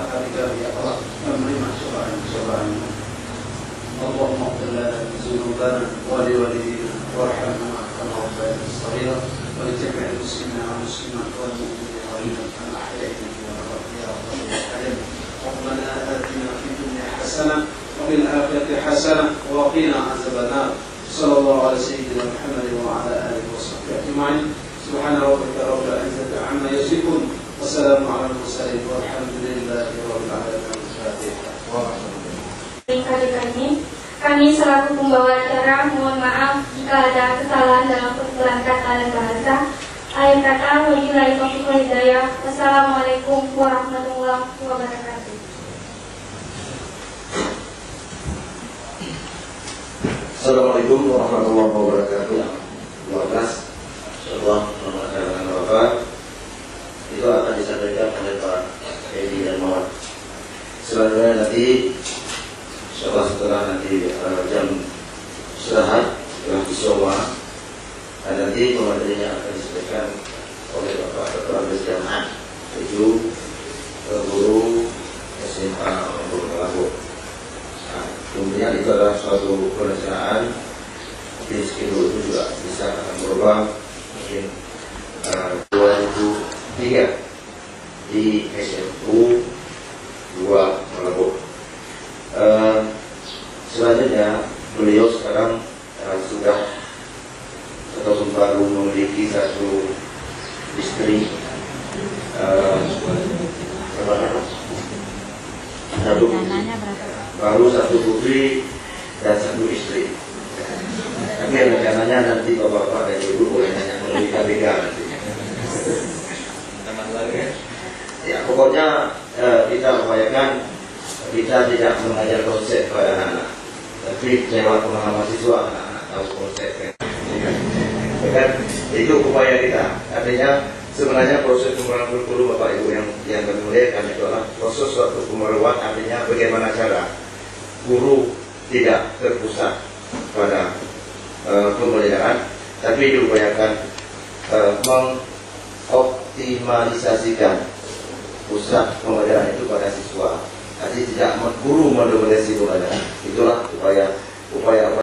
kami ya Allah, dan menerima cobaan-cobaanmu. Allahumma ighfir lana dzunubana wa liwalidina warhamna kama rabbayana shaghira wa li jami'il muslimina wal muslimat wal mu'minina wal mu'minat al-ahya'i minhum ya rabbal alamin. Rabbana atina fid dunya hasanah wa fil akhirati hasanah wa qina adzabannar. Sallallahu ala sayyidina Muhammad wa ala alihi wa sahbihi ajma'in. Subhana rabbika rabbil izzati amma yasifun wa salamun ala al-mursalin walhamdulillahi rabbil alamin. Kami selaku pembawa acara mohon maaf jika ada kesalahan dalam pertuturan kata dan bahasa. Akhir kata, wabillahi taufiq wal hidayah. Wassalamualaikum warahmatullahi wabarakatuh. Assalamualaikum warahmatullahi wabarakatuh. 12 Insyaallah dengan Bapak itu akan disampaikan oleh Pak Edi dan Mawar. Selanjutnya nanti insyaallah setelah nanti jam istirahat setelah isyawa, dan nanti pematerinya akan disampaikan oleh Bapak Ketua Berjamaah 7 guru SMA untuk Lampung. Kemudian itu adalah suatu perencanaan di schedule itu juga bisa akan berubah mungkin 2003 di SMU 2 Lampung. Selanjutnya beliau sekarang sudah ataupun baru memiliki satu istri, baru satu putri dan satu istri. Tapi rencananya nanti bapak-bapak dan ibu boleh nanya melalui KBK nanti. Ya pokoknya kita upayakan kita tidak mengajar konsep pada anak-anak, tapi lewat pengalaman siswa anak-anak tahu konsep. Kan itu upaya kita. Artinya sebenarnya proses pembaruan kurikulum Bapak Ibu yang kami muliakan itu adalah proses suatu pembaruan, artinya bagaimana cara guru tidak terpusat pada pembelajaran, tapi diupayakan mengoptimalisasikan pusat pembelajaran itu pada siswa. Jadi tidak guru mendominasi pembelajaran. Itulah upaya